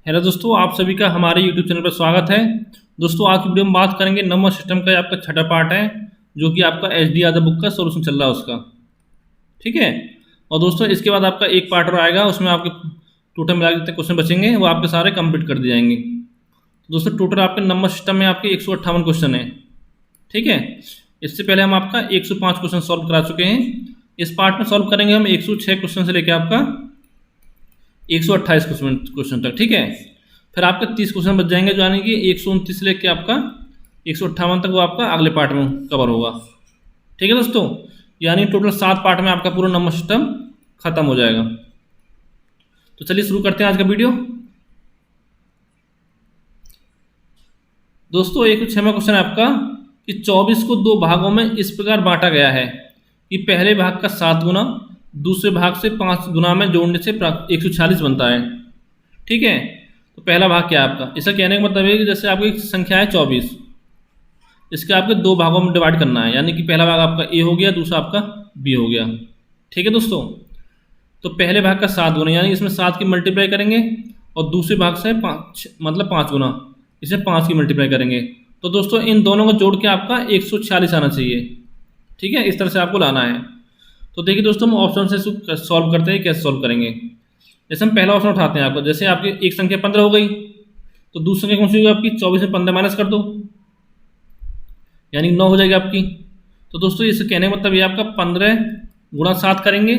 Hello दोस्तों, आप सभी का हमारे यूट्यूब चैनल पर स्वागत है। दोस्तों, आज की वीडियो में बात करेंगे नंबर सिस्टम का। आपका छठा पार्ट है जो कि आपका एच डी यादव बुक का सॉल्यूशन चल रहा है उसका। ठीक है। और दोस्तों, इसके बाद आपका एक पार्ट और आएगा, उसमें आपके टोटल मिला के जितने क्वेश्चन बचेंगे वो आपके सारे कंप्लीट कर दिए जाएंगे। तो दोस्तों, टोटल आपके नंबर सिस्टम में आपके 158 क्वेश्चन है। ठीक है। इससे पहले हम आपका 105 क्वेश्चन सॉल्व करा चुके हैं। इस पार्ट में सॉल्व करेंगे हम 106 क्वेश्चन से लेकर आपका 128 क्वेश्चन तक। ठीक है। फिर आपके 30 क्वेश्चन बच जाएंगे, जो यानी कि 129 से लेकर आपका 158 तक वो आपका अगले पार्ट में कवर होगा। ठीक है दोस्तों, यानी टोटल 7 पार्ट में आपका पूरा नंबर सिस्टम खत्म हो जाएगा। तो चलिए शुरू करते हैं आज का वीडियो। दोस्तों, 106वां क्वेश्चन है आपका कि 24 को 2 भागों में इस प्रकार बांटा गया है कि पहले भाग का 7 गुना दूसरे भाग से 5 गुना में जोड़ने से 146 बनता है। ठीक है। तो पहला भाग क्या है आपका? इसका कहने का मतलब है कि जैसे आपकी संख्या है 24, इसके आपके 2 भागों में डिवाइड करना है, यानी कि पहला भाग आपका ए हो गया, दूसरा आपका बी हो गया। ठीक है दोस्तों। तो पहले भाग का 7 गुना, यानी इसमें 7 की मल्टीप्लाई करेंगे और दूसरे भाग से 5 मतलब 5 गुना, इसमें 5 की मल्टीप्लाई करेंगे। तो दोस्तों, इन दोनों को जोड़ के आपका 146 आना चाहिए। ठीक है। इस तरह से आपको लाना है। तो देखिए दोस्तों, हम ऑप्शन से सॉल्व करते हैं। कैसे सॉल्व करेंगे? जैसे हम पहला ऑप्शन उठाते हैं आपको, जैसे आपकी एक संख्या 15 हो गई तो दूसरी संख्या कौन सी होगी आपकी? 24 में 15 माइनस कर दो, यानी 9 हो जाएगी आपकी। तो दोस्तों, इससे कहने का मतलब ये आपका 15 गुणा 7 करेंगे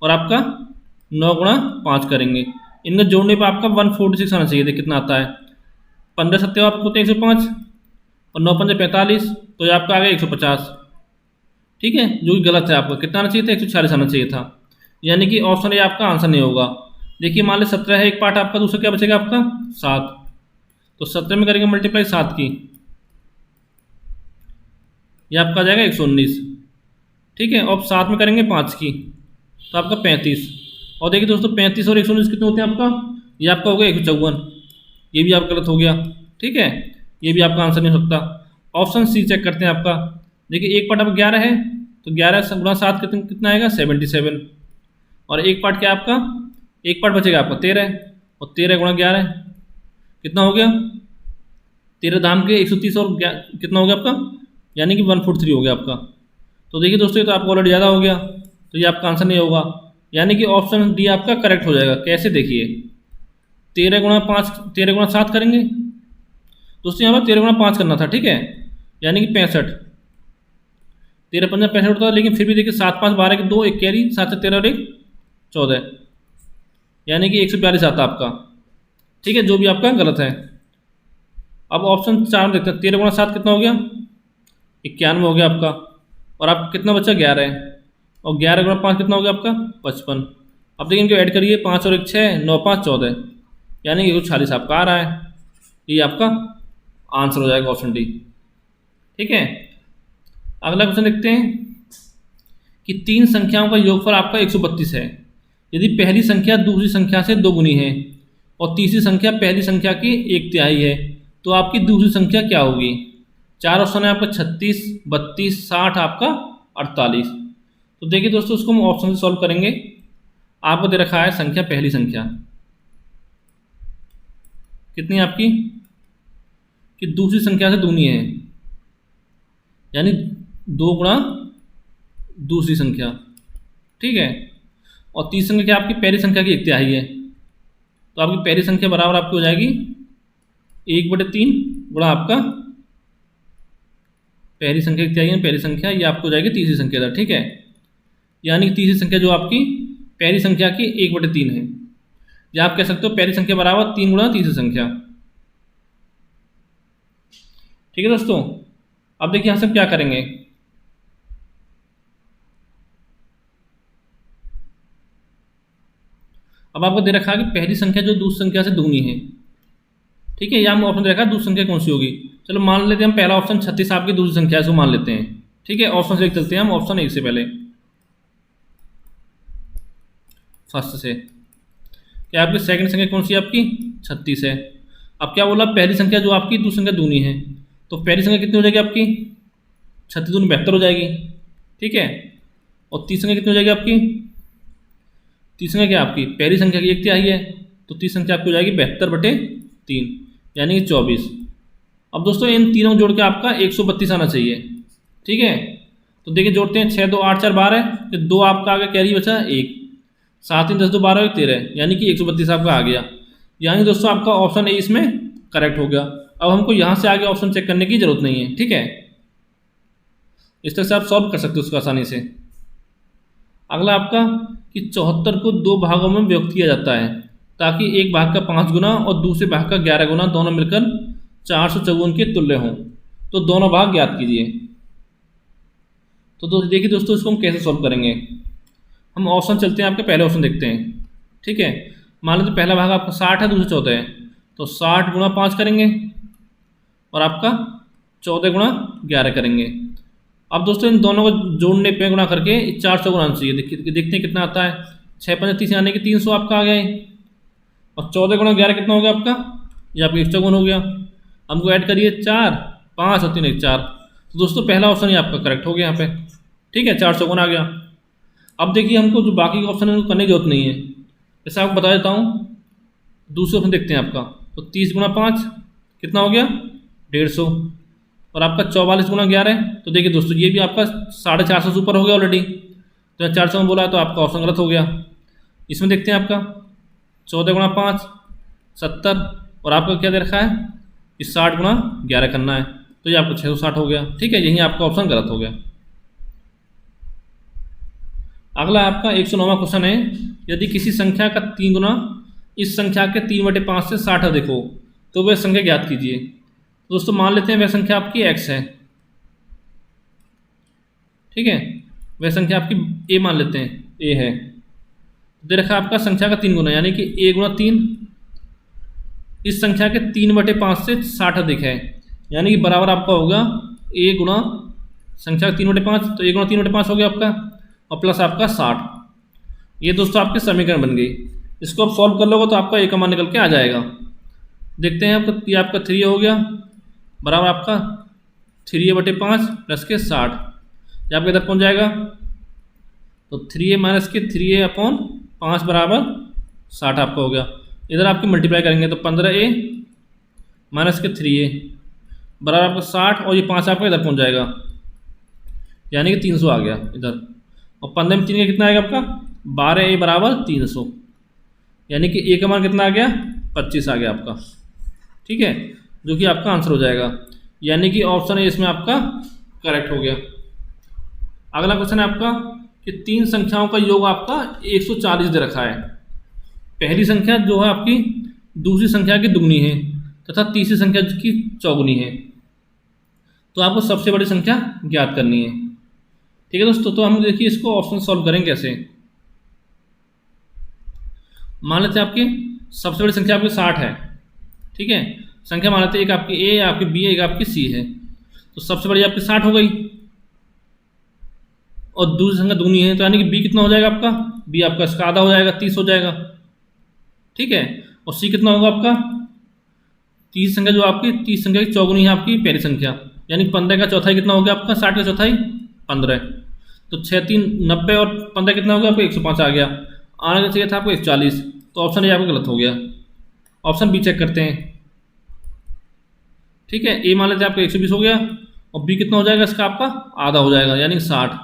और आपका 9 गुणा 5 करेंगे। इनका जोड़ने पर आपका 146 आना चाहिए। देखिए कितना आता है। 15 सत्ते आपको होते हैं 105 और 9 पंजे 45, तो ये आपका आ गया 150। ठीक है, जो कि गलत है। आपका कितना आना चाहिए था? 146 आना चाहिए था, यानी कि ऑप्शन ए आपका आंसर नहीं होगा। देखिए मान ली 17 है एक पार्ट आपका, दूसरा क्या बचेगा आपका? 7। तो 17 में करेंगे मल्टीप्लाई 7 की, ये आपका आ जाएगा 119। ठीक है। और 7 में करेंगे 5 की तो आपका 35। और देखिए दोस्तों, 35 और 119 कितने होते हैं आपका? ये आपका हो गया 154। ये भी आपका गलत हो गया। ठीक है, ये भी आपका आंसर नहीं हो सकता। ऑप्शन सी चेक करते हैं आपका। देखिए एक पार्ट आपका 11 है, तो 11 गुणा 7 कितना आएगा? 77। और एक पार्ट क्या है आपका? एक पार्ट बचेगा आपका 13, और 13 गुणा 11 कितना हो गया? 13 धाम के 130 और कितना हो गया आपका? यानी कि 143 हो गया आपका। तो देखिए दोस्तों, ये तो आपको ऑलरेडी ज़्यादा हो गया, तो ये आपका आंसर नहीं होगा। यानी कि ऑप्शन डी आपका करेक्ट हो जाएगा। कैसे? देखिए 13 गुणा 5, 13 गुणा 7 करेंगे दोस्तों, यहाँ पर 13 गुणा 5 करना था। ठीक है, यानी कि 65। 13 पंजा 65 होता है, लेकिन फिर भी देखिए 7 5 12 के 2, एक कैरी, 7 से 13 और 1 14, यानी कि 142 आता आपका। ठीक है, जो भी आपका गलत है। अब ऑप्शन 4 में देखते हैं। 13 गुणा 7 कितना हो गया? 91 हो गया आपका। और आपका कितना बचा? 11 है। और 11 गुणा 5 कितना हो गया आपका? 55। अब देखिए इनको ऐड करिए, 5 और 1 6, 9 5 14, यानी कि 146 आपका आ रहा है। ये आपका आंसर हो जाएगा, ऑप्शन डी। ठीक है। अगला क्वेश्चन देखते हैं कि 3 संख्याओं का योगफल आपका 132 है। यदि पहली संख्या दूसरी संख्या से 2 गुनी है और तीसरी संख्या पहली संख्या की 1/3 है, तो आपकी दूसरी संख्या क्या होगी? 4 ऑप्शन है आपका, 36, 32, 60, आपका 48। तो देखिए दोस्तों, उसको हम ऑप्शन से सॉल्व करेंगे। आपको दे रखा है संख्या, पहली संख्या कितनी है आपकी? कि दूसरी संख्या से दूनी है, यानी 2 गुणा दूसरी संख्या। ठीक है। और तीसरी संख्या क्या आपकी? पहली संख्या की 1/3 है। तो आपकी पहली संख्या बराबर आपकी हो जाएगी 1/3 गुणा आपका पहली संख्या की 1/3 है, पहली संख्या, ये आपको हो जाएगी तीसरी संख्या का। ठीक है, यानी कि तीसरी संख्या जो आपकी पहली संख्या की 1/3 है, या आप कह सकते हो पहली संख्या बराबर 3 गुणा तीसरी संख्या। ठीक है दोस्तों। अब देखिए यहाँ से हम क्या करेंगे। अब आपको दे रखा है कि पहली संख्या जो दूसरी संख्या से दूनी है। ठीक है, यहाँ ऑप्शन दे रखा है दूसरी संख्या कौन सी होगी। चलो मान लेते हैं हम, पहला ऑप्शन 36 आपकी दूसरी संख्या है, इसको मान लेते हैं। ठीक है, ऑप्शन से चलते हैं हम, ऑप्शन 1 से पहले, फर्स्ट से। क्या आपकी सेकंड संख्या कौन सी है आपकी? 36 है। अब क्या बोला? पहली संख्या जो आपकी दूसरी संख्या दूनी है, तो पहली संख्या कितनी हो जाएगी आपकी? 36 दूनी 72 हो जाएगी। ठीक है। और तीसरी संख्या कितनी हो जाएगी आपकी? तीसरी संख्या क्या आपकी? पहली संख्या की 1/3 है, तो तीसरी संख्या आपकी हो जाएगी 72/3 यानी कि 24। अब दोस्तों इन तीनों को जोड़ के आपका 132 आना चाहिए। ठीक है, तो देखिए जोड़ते हैं, 6 2 8 4 12, फिर 2 आपका आगे कैरी बचा 1, 7 3 10 2 12 13, यानी कि 132 आपका आ गया। यानी दोस्तों आपका ऑप्शन ए इसमें करेक्ट हो गया। अब हमको यहाँ से आगे ऑप्शन चेक करने की जरूरत नहीं है। ठीक है, इस तरह से आप सॉल्व कर सकते हो उसको आसानी से। अगला आपका कि 74 को 2 भागों में व्यक्त किया जाता है ताकि एक भाग का 5 गुना और दूसरे भाग का 11 गुना दोनों मिलकर 454 के तुल्य हों, तो दोनों भाग ज्ञात कीजिए। तो देखिए दोस्तों इसको हम कैसे सॉल्व करेंगे। हम ऑप्शन चलते हैं, आपके पहले ऑप्शन देखते हैं। ठीक है, मान लीजिए पहला भाग आपका 60 है, दूसरा 14 है, तो 60 गुणा 5 करेंगे और आपका 14 गुणा 11 करेंगे। अब दोस्तों इन दोनों को जोड़ने पे गुणा करके 400 गुना चाहिए। देखते हैं कितना आता है। 6 5 30 यानी कि 300 आपका आ गया है, और 14 गुणा 11 कितना हो गया आपका, ये आपका 154 हो गया। हमको ऐड करिए 4 5 और 3 1 4, तो दोस्तों पहला ऑप्शन ही आपका करेक्ट हो गया यहाँ पे। ठीक है, 400 गुना आ गया। अब देखिए हमको जो बाकी के ऑप्शन है उनको करने की जरूरत नहीं है, जैसे आपको बता देता हूँ। दूसरे ऑप्शन देखते हैं आपका, तो 30 गुना 5 कितना हो गया 150, और आपका 44 गुना 11, तो देखिए दोस्तों ये भी आपका 450 से ऊपर हो गया ऑलरेडी। तो 400 में बोला है तो आपका ऑप्शन गलत हो गया। इसमें देखते हैं आपका 14 गुना 5 70, और आपका क्या दे रखा है कि 60 गुना 11 करना है, तो ये आपका 660 हो गया। ठीक है, यही आपका ऑप्शन गलत हो गया। अगला आपका 109वां क्वेश्चन है, यदि किसी संख्या का 3 गुना इस संख्या के 3/5 से 60 अधिक हो तो वह संख्या ज्ञात कीजिए। तो दोस्तों मान लेते हैं वह संख्या आपकी x है। ठीक है, वह संख्या आपकी a मान लेते हैं, a है। दे रखा आपका संख्या का 3 गुना यानी कि a गुना 3 इस संख्या के 3/5 से 60 अधिक है, यानी कि बराबर आपका होगा a गुना संख्या का 3/5, तो a गुना 3/5 हो गया आपका, और प्लस आपका 60। ये दोस्तों आपके समीकरण बन गई। इसको आप सॉल्व कर लोगे तो आपका a का मान निकल के आ जाएगा। देखते हैं आपका, ये आपका 3a हो गया बराबर आपका 3a/5 प्लस के 60, ये आपका इधर पहुँच जाएगा। तो 3a माइनस के 3a/5 बराबर 60 आपका हो गया। इधर आपकी मल्टीप्लाई करेंगे तो 15a माइनस के 3a बराबर आपका 60, और ये 5 आपका इधर पहुँच जाएगा, यानी कि 300 आ गया इधर। और 15 में 3 का कितना आएगा आपका 12a बराबर 300, यानी कि a का मान कितना आ गया 25 आ गया आपका। ठीक है, जो कि आपका आंसर हो जाएगा, यानी कि ऑप्शन ए इसमें आपका करेक्ट हो गया। अगला क्वेश्चन है आपका कि 3 संख्याओं का योग आपका 140 दे रखा है। पहली संख्या जो है आपकी दूसरी संख्या की दुगनी है तथा तीसरी संख्या की चौगुनी है, तो आपको सबसे बड़ी संख्या ज्ञात करनी है। ठीक है दोस्तों, तो हम देखिए इसको ऑप्शन सॉल्व करेंगे कैसे। मान लेते हैं आपकी सबसे बड़ी संख्या आपकी 60 है। ठीक है, संख्या मान लेते हैं एक आपकी ए, आपकी बी, एक आपकी सी है, तो सबसे बड़ी आपकी 60 हो गई, और दूसरी संख्या दुगनी है, तो यानी कि बी कितना हो जाएगा आपका, बी आपका इसका आधा हो जाएगा 30 हो जाएगा। ठीक है, और सी कितना होगा आपका, तीसरी संख्या जो आपकी तीसरी संख्या की चौगुनी है आपकी पहली संख्या, यानी 15 का चौथाई कितना हो गया आपका 60 का चौथाई 15, तो 6 3 90 और 15 कितना हो गया आपको 105 आ गया। आना चाहिए था आपको 140, तो ऑप्शन ए आपका गलत हो गया। ऑप्शन बी चेक करते हैं। ठीक है, ए मान लेते हैं आपका 120 हो गया, और बी कितना हो जाएगा इसका आपका आधा हो जाएगा यानी 60,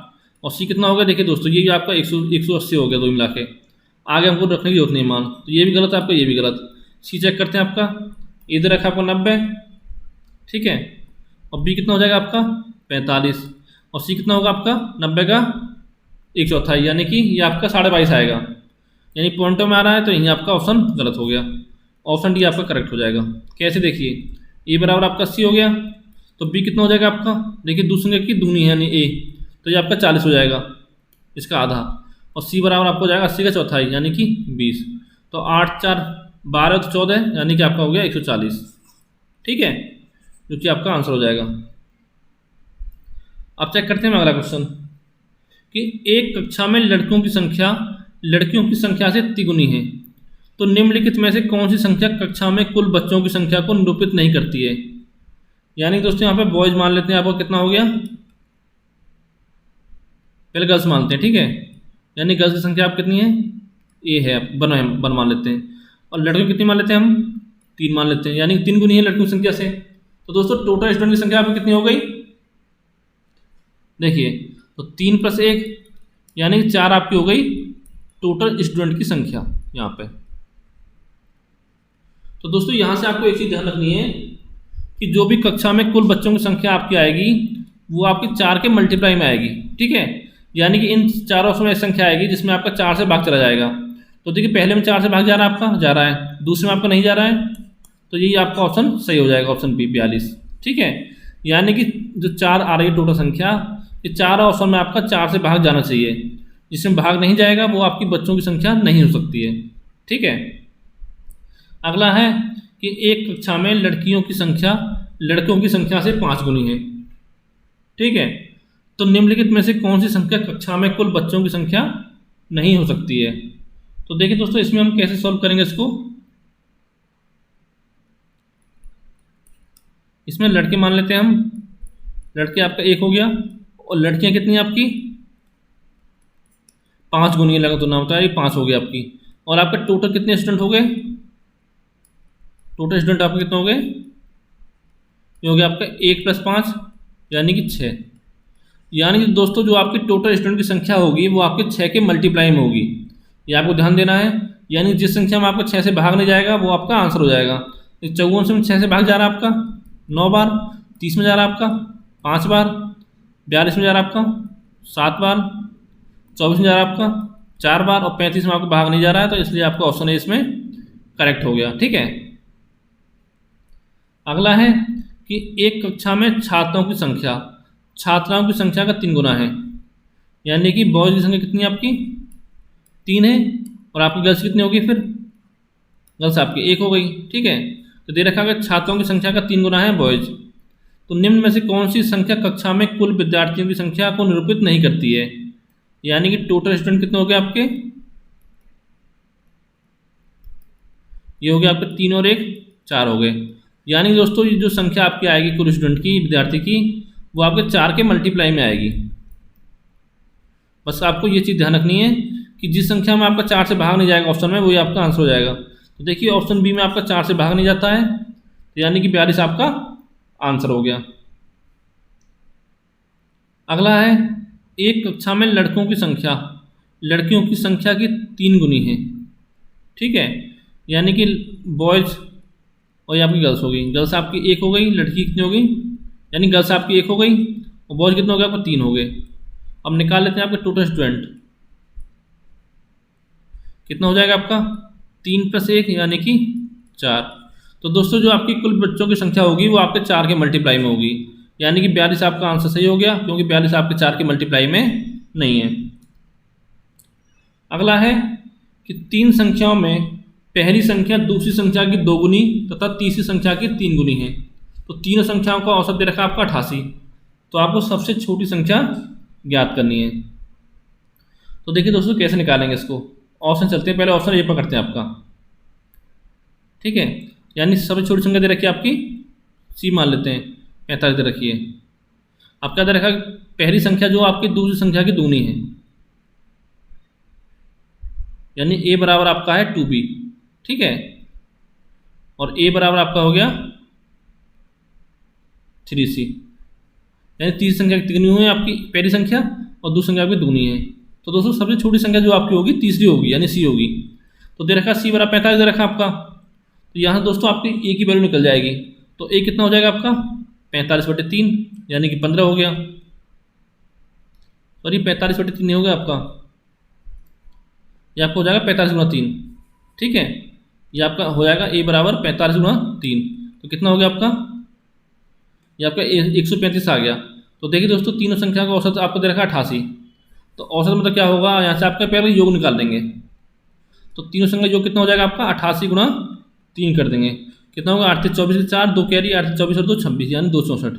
और सी कितना होगा देखिए दोस्तों ये भी आपका 180 हो गया, दो मिला के। आगे हमको रखने की जरूरत नहीं मान, तो ये भी गलत है आपका, ये भी गलत। सी चेक करते हैं आपका, इधर रखा आपका 90। ठीक है, और बी कितना हो जाएगा आपका 45, और सी कितना होगा आपका 90 का 1/4 यानी कि ये आपका 22.5 आएगा, यानी पॉइंटों में आ रहा है, तो यहीं आपका ऑप्शन गलत हो गया। ऑप्शन डी आपका करेक्ट हो जाएगा। कैसे देखिए, ए बराबर आपका 80 हो गया, तो बी कितना हो जाएगा आपका, देखिए दूसरी संख्या की दुगनी है यानी ए, तो ये आपका 40 हो जाएगा इसका आधा, और सी बराबर आपको हो जाएगा 80 का चौथाई यानी कि 20, तो 8 4 12 तो 14 यानी कि आपका हो गया 140। ठीक है, जो कि आपका आंसर हो जाएगा। अब चेक करते हैं अगला क्वेश्चन कि एक कक्षा में लड़कों की संख्या लड़कियों की संख्या से तिगुनी है, तो निम्नलिखित में से कौन सी संख्या कक्षा में कुल बच्चों की संख्या को निरूपित नहीं करती है। यानी दोस्तों यहाँ पे बॉयज मान लेते हैं, आपको कितना हो गया, पहले गर्ल्स मानते हैं। ठीक है, यानी गर्ल्स की संख्या आप कितनी है, ए है, बन मान लेते हैं। और लड़कियों कितनी मान लेते हैं हम, 3 मान लेते हैं, यानी 3 गुनी है लड़कियों की संख्या से। तो दोस्तों टोटल स्टूडेंट की संख्या आपकी कितनी हो गई, देखिए, तो 3 + 1 यानी 4 आपकी हो गई टोटल स्टूडेंट की संख्या यहाँ पे। तो दोस्तों यहाँ से आपको एक चीज़ ध्यान रखनी है कि जो भी कक्षा में कुल बच्चों की संख्या आपकी आएगी वो आपकी 4 के मल्टीप्लाई में आएगी, ठीक है। यानी कि इन चारों ऑप्शन में एक संख्या आएगी जिसमें आपका 4 से भाग चला जाएगा। तो देखिए पहले में 4 से भाग जा रहा है, आपका जा रहा है, दूसरे में आपका नहीं जा रहा है, तो यही आपका ऑप्शन सही हो जाएगा, ऑप्शन बी 42, ठीक है। यानी कि जो 4 आ रही है टोटल संख्या, ये 4 ऑप्शन में आपका 4 से भाग जाना चाहिए, जिसमें भाग नहीं जाएगा वो आपकी बच्चों की संख्या नहीं हो सकती है, ठीक है। अगला है कि एक कक्षा में लड़कियों की संख्या लड़कों की संख्या से 5 गुनी है, ठीक है। तो निम्नलिखित में से कौन सी संख्या कक्षा में कुल बच्चों की संख्या नहीं हो सकती है। तो देखिए दोस्तों इसमें हम कैसे सॉल्व करेंगे इसको। इसमें लड़के मान लेते हैं हम, लड़के आपका 1 हो गया और लड़कियां कितनी हैं आपकी 5 गुनी लगा तो नाम बताया, 5 हो गया आपकी। और आपका टोटल कितने स्टूडेंट हो गए, टोटल स्टूडेंट आपके कितने हो गए, ये हो गया आपका 1 + 5 यानी कि 6। यानी कि दोस्तों जो आपकी टोटल स्टूडेंट की संख्या होगी वो आपके 6 के मल्टीप्लाई में होगी, ये आपको ध्यान देना है। यानी जिस संख्या में आपका 6 से भाग नहीं जाएगा वो आपका आंसर हो जाएगा। 54 में 6 से भाग जा रहा है आपका 9 बार, 30 में जा रहा है आपका 5 बार, 42 में जा रहा है आपका 7 बार, 24 में जा रहा है आपका 4 बार और 35 में आपको भाग नहीं जा रहा है, तो इसलिए आपका ऑप्शन है इसमें करेक्ट हो गया, ठीक है। अगला है कि एक कक्षा में छात्रों की संख्या छात्राओं की संख्या का 3 गुना है। यानी कि बॉयज़ की संख्या कितनी है आपकी 3 है और आपकी गर्ल्स कितनी होगी, फिर गर्ल्स आपकी 1 हो गई, ठीक है। तो दे रखा है छात्रों की संख्या का 3 गुना है बॉयज़। तो निम्न में से कौन सी संख्या कक्षा में कुल विद्यार्थियों की संख्या को निरूपित नहीं करती है। यानी कि टोटल स्टूडेंट कितने हो गए आपके, ये हो गया आपके 3 और 1 4 हो गए। यानी कि दोस्तों ये जो संख्या आपकी आएगी कुल स्टूडेंट की विद्यार्थी की वो आपके 4 के मल्टीप्लाई में आएगी। बस आपको ये चीज़ ध्यान रखनी है कि जिस संख्या में आपका 4 से भाग नहीं जाएगा ऑप्शन में वही आपका आंसर हो जाएगा। तो देखिए ऑप्शन बी में आपका 4 से भाग नहीं जाता है, तो यानी कि 42 आपका आंसर हो गया। अगला है एक कक्षा में लड़कों की संख्या लड़कियों की संख्या की 3 गुनी है, ठीक है। यानी कि बॉयज़ और ये आपकी गर्ल्स हो गई, गर्ल्स आपकी 1 हो गई, लड़की कितनी हो गई, यानी गर्ल्स आपकी 1 हो गई और बॉयज़ कितने हो गए आपको 3 हो गए। अब निकाल लेते हैं आपके टोटल स्टूडेंट कितना हो जाएगा आपका 3 + 1 यानी कि 4। तो दोस्तों जो आपकी कुल बच्चों की संख्या होगी वो आपके 4 के मल्टीप्लाई में होगी, यानी कि 42 आपका आंसर सही हो गया क्योंकि 42 आपके 4 के मल्टीप्लाई में नहीं है। अगला है कि 3 संख्याओं में पहली संख्या दूसरी संख्या की 2 गुनी तथा तीसरी संख्या की 3 गुनी है। तो तीनों संख्याओं का औसत दे रखा है आपका 88। तो आपको सबसे छोटी संख्या ज्ञात करनी है। तो देखिए दोस्तों कैसे निकालेंगे इसको, ऑप्शन चलते हैं, पहले ऑप्शन ए पकड़ते हैं आपका, ठीक है। यानी सबसे छोटी संख्या दे रखी है आपकी सी मान लेते हैं 45 दे रखी है। आपका दे रखा है पहली संख्या जो आपकी दूसरी संख्या की दूनी है, यानी ए बराबर आपका है 2b, ठीक है। और ए बराबर आपका हो गया 3c, यानी तीसरी संख्या कितनी हुई है आपकी पहली संख्या और दूसरी संख्या आपकी दूनी है। तो दोस्तों सबसे छोटी संख्या जो आपकी होगी तीसरी होगी यानी सी होगी। तो दे रखा सी बराबर 45 दे रखा आपका, तो यहाँ दोस्तों आपकी ए की वैल्यू निकल जाएगी। तो ए कितना हो जाएगा आपका 45/3 यानी कि 15 हो गया, सॉरी 45/3 नहीं हो गया आपका, ये आपका हो जाएगा 45 × 3, ठीक है। ये आपका हो जाएगा ए बराबर 45 × 3, तो कितना हो गया आपका, ये आपका 135 आ गया। तो देखिए दोस्तों तीनों संख्या का औसत आपको दे रखा 88। तो औसत मतलब क्या होगा, यहाँ से आपका पहले योग निकाल देंगे। तो तीनों संख्या योग कितना हो जाएगा आपका 88 × 3 कर देंगे, कितना होगा 8 × 24 के 4 2 कैरी 8 × 24 और 2 26 यानी 264।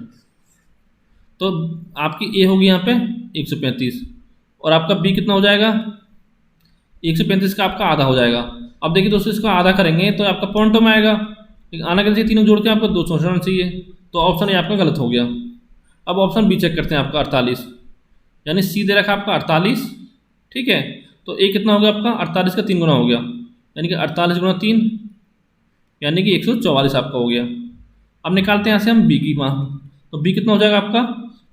तो आपकी ए होगी यहाँ पे 135 और आपका बी कितना हो जाएगा 135 का आपका आधा हो जाएगा। अब देखिए दोस्तों इसका आधा करेंगे तो आपका पॉइंटों में आएगा, आना कैसे तीनों जोड़ के आपको 264 आना चाहिए, तो ऑप्शन ए आपका गलत हो गया। अब ऑप्शन बी चेक करते हैं आपका 48, यानी सी दे रखा आपका 48, ठीक है। तो ए कितना हो गया आपका 48 का 3 गुना हो गया, यानी कि 48 गुणा 3 यानी कि 144 आपका हो गया। अब निकालते हैं यहाँ से हम बी की मान। तो बी कितना हो जाएगा आपका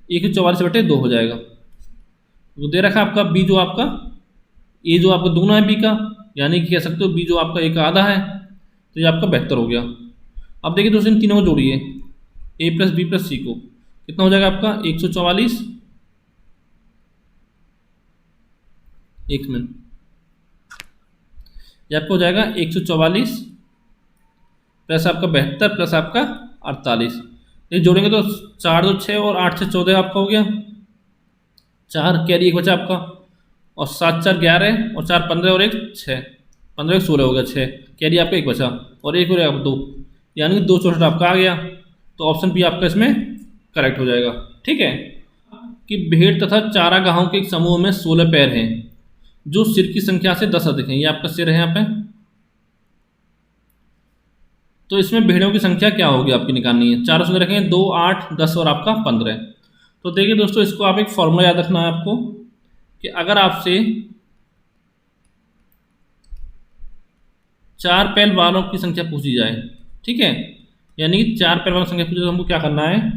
144/2 हो जाएगा। तो दे रखा है आपका बी जो आपका ए जो आपका दुगना है बी का, यानी कि कह सकते हो बी जो आपका एक आधा है, तो ये आपका 72 हो गया। अब देखिए दोस्तों इन तीनों को जोड़िए, ए प्लस बी प्लस सी को, कितना हो जाएगा आपका 144, एक मिनट, ये आपका हो जाएगा 144 प्लस आपका 72 प्लस आपका 48। ये जोड़ेंगे तो 4 2 6 और 8 6 14 आपका हो गया, 4 कैरी एक बचा आपका, और 7 4 11 और 4 15 और 1 6, 15 1 16 हो गया, 6 कैरी आपका एक बचा और एक और आप 2, यानी कि 264 आपका आ गया। तो ऑप्शन बी आपका इसमें करेक्ट हो जाएगा। ठीक है कि भेड़ तथा चारागाहों के एक समूह में 16 पैर हैं जो सिर की संख्या से 10 अधिक हैं। ये आपका सिर है यहाँ पे, तो इसमें भेड़ों की संख्या क्या होगी आपकी निकालनी है। चारों संख्या रखेंगे 2 8 10 और आपका 15। तो देखिए दोस्तों इसको आप एक फॉर्मूला याद रखना है आपको कि अगर आपसे 4 पैर वालों की संख्या पूछी जाए, ठीक है, यानी कि 4 पैर वालों की संख्या पूछी तो हमको क्या करना है,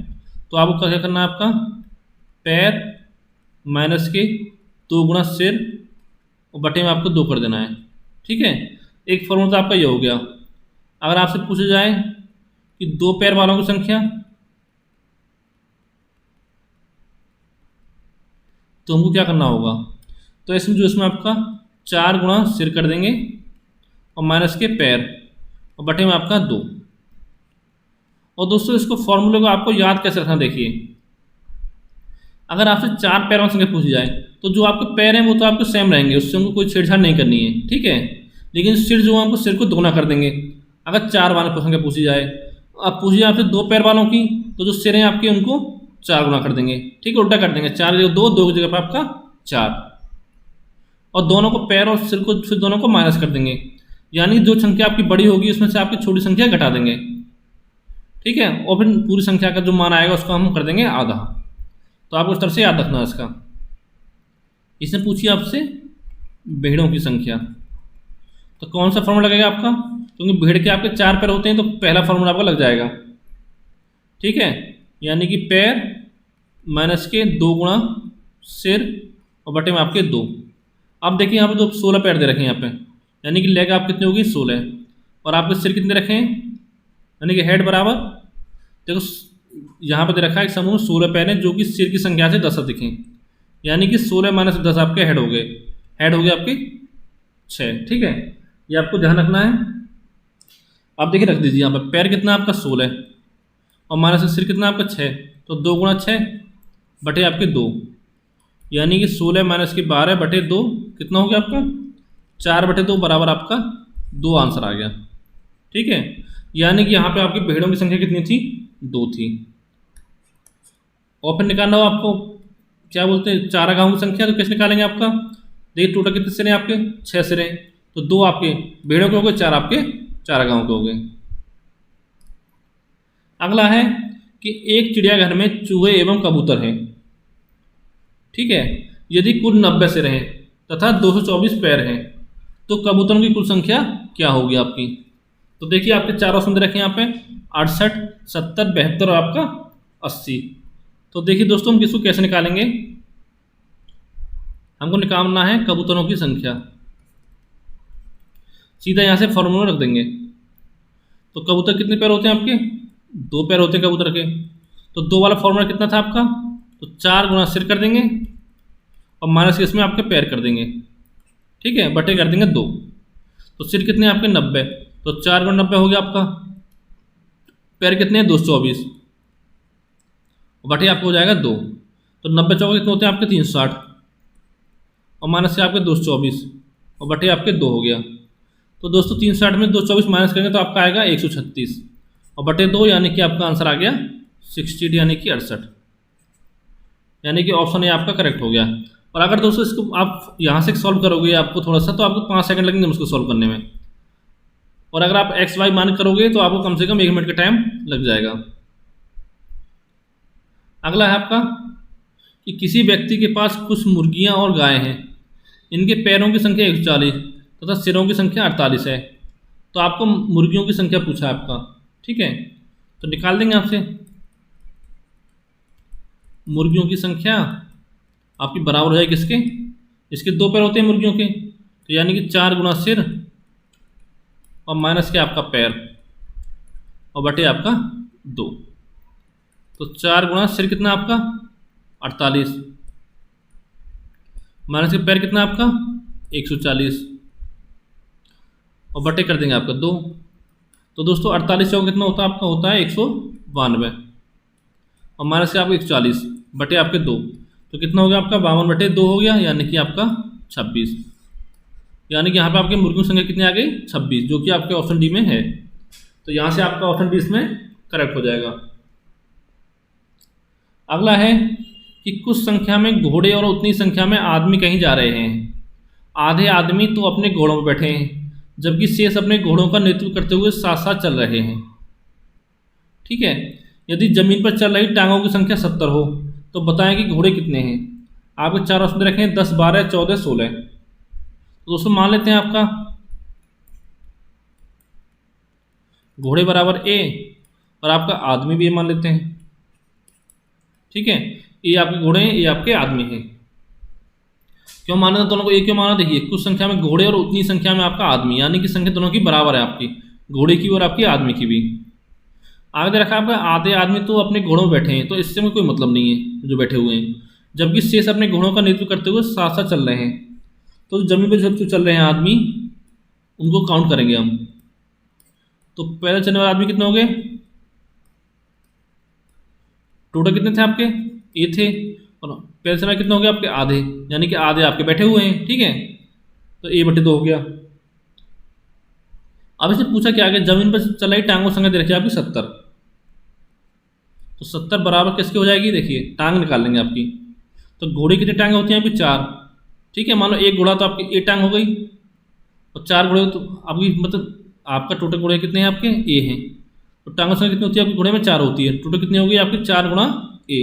तो आपको क्या करना है, आपका पैर माइनस के 2 गुणा सिर और बटे में आपको 2 कर देना है। ठीक है, एक फॉर्मूला तो आपका ये हो गया। अगर आपसे पूछा जाए कि 2 पैर वालों की संख्या, तो हमको क्या करना होगा, तो इसमें आपका 4 गुणा सिर कर देंगे और माइनस के पैर और बटे में आपका 2। और दोस्तों इसको फॉर्मूले को आपको याद कैसे रखना, देखिए अगर आपसे 4 पैरों की संख्या पूछी जाए तो जो आपके पैर हैं वो तो आपके सेम रहेंगे, उससे हमको कोई छेड़छाड़ नहीं करनी है। ठीक है, लेकिन सिर जो है हमको सिर को दोगुना कर देंगे। अगर 4 वालों की संख्या पूछी जाए, आप पूछिए आपसे 2 पैर वालों की, तो जो सिर हैं आपके उनको 4 गुना कर देंगे। ठीक है, उल्टा कर देंगे, 4 की जगह 2, 2 की जगह पर आपका 4, और दोनों को पैर और सिर को फिर दोनों को माइनस कर देंगे, यानी जो संख्या आपकी बड़ी होगी उसमें से आपकी छोटी संख्या घटा देंगे। ठीक है, और फिर पूरी संख्या का जो मान आएगा उसको हम कर देंगे आधा। तो आपको इस तरह से याद रखना है इसका। इसने पूछी आपसे भेड़ों की संख्या, तो कौन सा फॉर्मूला लगेगा आपका, क्योंकि भेड़ के आपके 4 पैर होते हैं तो पहला फॉर्मूला आपका लग जाएगा। ठीक है, यानी कि पैर माइनस के 2 गुणा सिर और बटे में आपके 2। अब देखिए यहाँ पे तो 16 पैर दे रखे हैं यहाँ पे, यानी कि लेग आप कितनी होगी 16, और आपके सिर कितने रखे हैं, यानी कि हेड बराबर, देखो यहाँ पे दे रखा है एक समूह 16 पैर हैं जो कि सिर की संख्या से 10 अधिक हैं, यानी कि 16 माइनस 10 आपके हेड हो गए, हेड हो गए आपके 6। ठीक है, ये आपको ध्यान रखना है। आप देखिए रख दीजिए यहाँ पर पैर कितना आपका 16 और माइनस सिर कितना आपका 6, तो 2 गुणा 6 बटे आपके 2, यानी कि 16 माइनस के 12 बटे 2 कितना हो गया आपका 4 बटे 2 बराबर आपका 2 आंसर आ गया। ठीक है, यानी कि यहाँ पे आपकी भेड़ों की संख्या कितनी थी, 2 थी। और फिर निकालना हो आपको क्या बोलते हैं चारागाहों की संख्या, तो कैसे निकालेंगे आपका, देखिए टोटल कितने सिरे हैं आपके 6 सिरे, तो 2 आपके भेड़ों के हो गए, 4 आपके चारागाहों के हो गए। अगला है कि एक चिड़ियाघर में चूहे एवं कबूतर हैं। ठीक है, यदि कुल 90 सिर हैं तथा 224 पैर हैं तो कबूतरों की कुल संख्या क्या होगी आपकी। तो देखिए आपके 4 ऑप्शन दे रखे हैं यहाँ पे 68 70 72 और आपका 80। तो देखिए दोस्तों हम किसको कैसे निकालेंगे, हमको निकालना है कबूतरों की संख्या, सीधा यहाँ से फॉर्मूला रख देंगे। तो कबूतर कितने पैर होते हैं आपके, 2 पैर होते हैं कबूतर के, तो 2 वाला फॉर्मूला कितना था आपका, तो 4 गुना सिर कर देंगे और माइनस के इसमें आपके पैर कर देंगे। ठीक है, बटे कर देंगे 2, तो सिर कितने आपके 90, तो 4 गुना 90 हो गया आपका, पैर कितने हैं 224 और बटे आपको हो जाएगा 2, तो 90 चौके कितने होते हैं आपके 360 और माइनस से आपके 224 और बटे आपके 2 हो गया। तो दोस्तों 360 में 224 माइनस करेंगे तो आपका आएगा 136 और बटे 2, यानी कि आपका आंसर आ गया 68, यानी कि 68, यानी कि ऑप्शन ए आपका करेक्ट हो गया। और अगर दोस्तों इसको आप यहाँ से सॉल्व करोगे आपको थोड़ा सा, तो आपको 5 सेकंड लगेंगे उसको सॉल्व करने में, और अगर आप एक्स वाई मान करोगे तो आपको कम से कम 1 मिनट का टाइम लग जाएगा। अगला है आपका कि किसी व्यक्ति के पास कुछ मुर्गियां और गायें हैं, इनके पैरों की संख्या 140 तथा सिरों की संख्या 48 है। तो आपको मुर्गियों की संख्या पूछा है आपका, ठीक है, तो निकाल देंगे आपसे। मुर्गियों की संख्या आपकी बराबर हो जाएगी किसके, इसके 2 पैर होते हैं मुर्गियों के, तो यानी कि 4 गुना सिर और माइनस के आपका पैर और बटे आपका 2। तो 4 गुना सिर कितना आपका 48, माइनस के पैर कितना आपका 140 और बटे कर देंगे आपका 2। तो दोस्तों 48 चौक कितना होता है आपका, होता है 192 और माइनस के आपको 140 बटे आपके 2, तो कितना हो गया आपका 52 बटे 2 हो गया, यानी कि आपका 26। यानी कि यहाँ पे आपकी मुर्गियों की संख्या कितनी आ गई 26, जो कि आपके ऑप्शन डी में है। तो यहाँ से आपका ऑप्शन डी इसमें करेक्ट हो जाएगा। अगला है कि कुछ संख्या में घोड़े और उतनी संख्या में आदमी कहीं जा रहे हैं। आधे आदमी तो अपने घोड़ों पर बैठे हैं, जबकि शेष अपने घोड़ों का नेतृत्व करते हुए साथ साथ चल रहे हैं। ठीक है, यदि जमीन पर चल रही टांगों की संख्या 70 हो तो बताएं कि घोड़े कितने हैं। आपके 4 ऑप्शन रखे हैं 10, 12, 14, 16। तो दोस्तों मान लेते हैं आपका घोड़े बराबर ए और आपका आदमी भी ए मान लेते हैं। ठीक है, ये आपके घोड़े हैं, ये आपके आदमी हैं। क्यों माना दोनों को ए क्यों माना, देखिए कुछ संख्या में घोड़े और उतनी संख्या में आपका आदमी, यानी कि संख्या दोनों की बराबर है, आपकी घोड़े की और आपकी आदमी की भी। आगे दे रखा है आपका आधे आदमी तो अपने घोड़ों में बैठे हैं, तो इससे में कोई मतलब नहीं है जो बैठे हुए हैं, जबकि शेष अपने घोड़ों का नेतृत्व करते हुए साथ साथ चल रहे हैं। तो जमीन पर जो चल रहे हैं आदमी, उनको काउंट करेंगे हम। तो पहले चलने वाले आदमी कितने हो गए, टोटल कितने थे आपके ए थे, और पहले चलने कितने हो गए आपके आधे, यानी कि आधे आपके बैठे हुए हैं। ठीक है, तो ए बटे 2 हो गया। अब इसने पूछा क्या, आगे जमीन पर चल रही टांगों संख्या दे रखी है आपकी 70, तो 70 बराबर किसकी हो जाएगी, देखिए टांग निकाल लेंगे आपकी। तो घोड़े कितनी टांगें होती हैं आपकी 4। ठीक है, मान लो एक घोड़ा तो आपकी ए टांग हो गई और 4 घोड़े तो आपकी, मतलब आपका टोटल घोड़े कितने हैं आपके ए हैं, तो टांगों संख्या कितनी होती है आपके घोड़े में 4 होती है, टोटल कितनी होगी आपकी 4 गुना ए।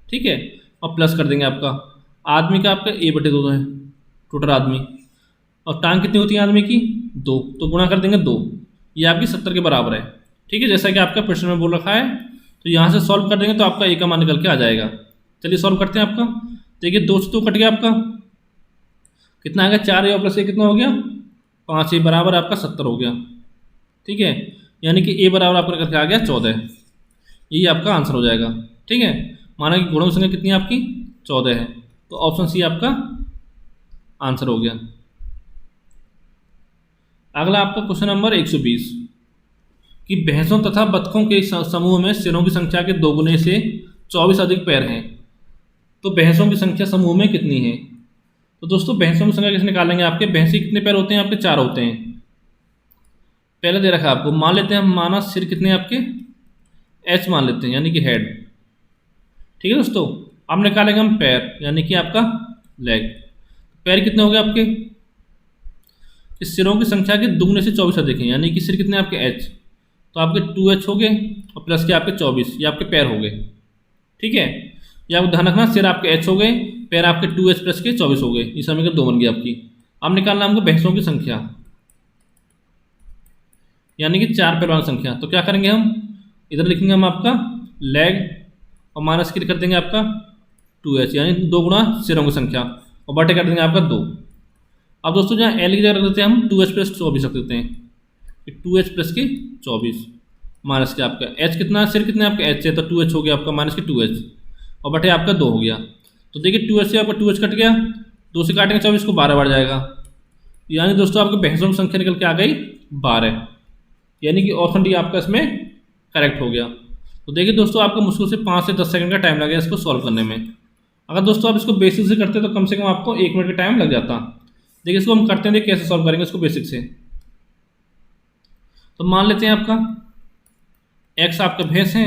ठीक है, और प्लस कर देंगे आपका आदमी का, आपका ए बटे 2 है टोटल आदमी, और टांग कितनी होती है आदमी की 2, तो गुणा कर देंगे 2, ये आपकी 70 के बराबर है। ठीक है, जैसा कि आपका प्रश्न में बोल रखा है, तो यहाँ से सॉल्व कर देंगे तो आपका ए का मान निकल के आ जाएगा। चलिए सॉल्व करते हैं आपका। देखिए 2 से 2 कट गया, आपका कितना आ गया 4 ए प्लस ए कितना हो गया 5 ए बराबर आपका 70 हो गया। ठीक है, यानी कि ए बराबर आपका निकल के आ गया 14, यही आपका आंसर हो जाएगा। ठीक है, माना कि घोड़ों की संख्या कितनी है आपकी 14 है, तो ऑप्शन सी आपका आंसर हो गया। अगला आपका क्वेश्चन नंबर 120 कि भैंसों तथा बतखों के समूह में सिरों की संख्या के 2 गुने से 24 अधिक पैर हैं, तो भैंसों की संख्या समूह में कितनी है। तो दोस्तों भैंसों की संख्या कैसे निकालेंगे, आपके भैंसे कितने पैर होते हैं आपके 4 होते हैं। पहले दे रखा है आपको, मान लेते हैं हम, माना सिर कितने आपके एच मान लेते हैं, यानी कि हेड। ठीक है दोस्तों, अब निकालेंगे हम पैर, यानी कि आपका लेग। पैर कितने हो गए आपके, इस सिरों की संख्या के दुगने से 24 अधिक हैं, यानी कि सिर कितने आपके एच, तो आपके 2h हो गए और प्लस के आपके 24, ये आपके पैर हो गए। ठीक है, ये आपको ध्यान रखना, सिर आपके h हो गए, पैर आपके 2h प्लस के 24 हो गए, ये समीकरण 2 बन गई आपकी। अब निकालना हमको भैंसों की संख्या, यानी कि 4 पैर वाली संख्या। तो क्या करेंगे हम, इधर लिखेंगे हम आपका लेग और माइनस की कर देंगे आपका 2h, यानी 2 गुना सिरों की संख्या और बटे कर देंगे आपका 2। अब दोस्तों जहाँ एल की जगह रख देते हैं हम 2h प्लस 24 रख देते हैं, 2h प्लस के 24 माइनस के आपका h कितना, सिर कितने आपका h है, तो 2h हो गया आपका माइनस के 2h और बटे आपका 2 हो गया। तो देखिए 2h से आपका 2h कट गया, 2 से काटेंगे 24 को 12 बढ़ जाएगा, यानी दोस्तों आपके भैंसों की संख्या निकल के आ गई 12, यानी कि ऑप्शन डी आपका इसमें करेक्ट हो गया। तो देखिए दोस्तों आपको मुश्किल से 5 से 10 सेकंड का टाइम लगेगा इसको सॉल्व करने में। अगर दोस्तों आप इसको बेसिक से करते तो कम से कम आपको 1 मिनट का टाइम लग जाता। देखिए इसको हम करते हैं, देखिए कैसे सॉल्व करेंगे इसको बेसिक से। तो मान लेते हैं आपका x आपका भैंस है,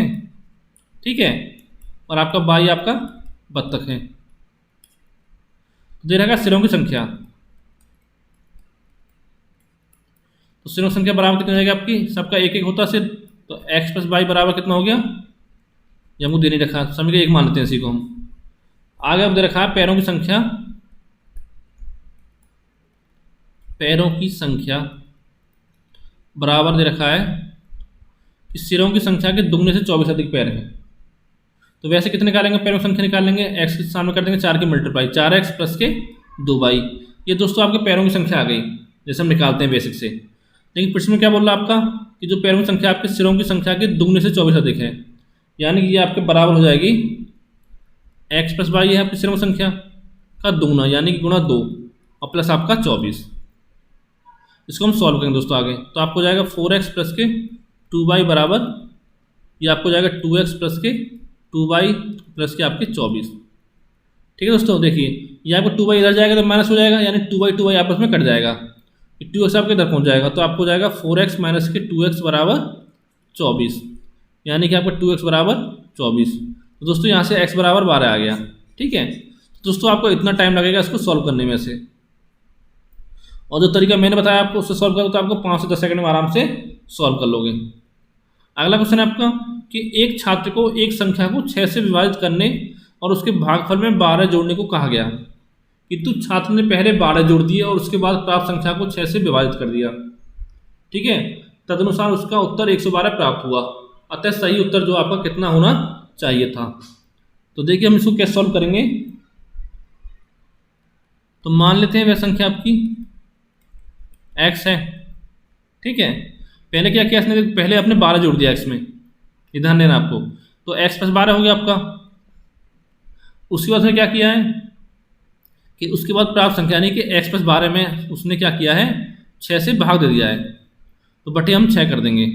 ठीक है, और आपका y आपका बत्तख है। तो दे रहेगा सिरों की संख्या, तो सिरों की संख्या बराबर कितनी हो जाएगी आपकी, सबका 1-1 होता सिर, तो x प्लस y बराबर कितना हो गया, ये हमको दे नहीं रखा, समीकरण 1 मान लेते हैं इसी को हम। आगे अब दे रखा है पैरों की संख्या, पैरों की संख्या बराबर दे रखा है कि सिरों की संख्या के दुगने से 24 अधिक पैर हैं। तो वैसे कितने निकालेंगे, पैरों की संख्या निकालेंगे, एक्स के सामने कर देंगे 4 की मल्टीप्लाई, 4x प्लस के 2y। ये दोस्तों आपके पैरों की संख्या आ गई जैसे हम निकालते हैं बेसिक से। लेकिन प्रश्न में क्या बोल रहा है आपका कि जो पैरों की संख्या आपके सिरों की संख्या के दुगने से 24 अधिक है, यानी कि ये आपके बराबर हो जाएगी x प्लस वाई है आपकी सिरों की संख्या का दुगना यानी कि गुणा 2 और प्लस आपका 24। इसको हम सॉल्व करेंगे दोस्तों आगे, तो आपको जाएगा 4x प्लस के 2y बराबर, ये आपको जाएगा 2x प्लस के 2y प्लस के आपके 24। ठीक है दोस्तों, देखिए ये आपको 2y इधर जाएगा तो माइनस हो जाएगा, यानी 2y आपस में कट जाएगा, 2x आपके इधर पहुंच जाएगा, तो आपको जाएगा 4x माइनस के 2x बराबर 24, यानी कि आपका 2x बराबर 24। तो दोस्तों यहाँ से x बराबर 12 आ गया। ठीक है, तो दोस्तों आपको इतना टाइम लगेगा इसको सॉल्व करने में से, और जो तरीका मैंने बताया आपको उससे सॉल्व करो तो आपको 5 से 10 सेकंड में आराम से सॉल्व कर लोगे। अगला क्वेश्चन है आपका कि एक छात्र को एक संख्या को 6 से विभाजित करने और उसके भागफल में 12 जोड़ने को कहा गया, किंतु छात्र ने पहले 12 जोड़ दिए और उसके बाद प्राप्त संख्या को 6 से विभाजित कर दिया। ठीक है, तदनुसार उसका उत्तर 112 प्राप्त हुआ, अतः सही उत्तर जो आपका कितना होना चाहिए था। तो देखिए हम इसको कैसे सॉल्व करेंगे। तो मान लेते हैं वह संख्या आपकी x है। ठीक है, पहले क्या किया इसने, पहले आपने 12 जोड़ दिया x में, ये ध्यान देना आपको, तो x प्लस 12 हो गया आपका। उसके बाद उसने क्या किया है कि उसके बाद प्राप्त संख्या यानी कि x प्लस 12 में उसने क्या किया है 6 से भाग दे दिया है, तो बटे हम 6 कर देंगे।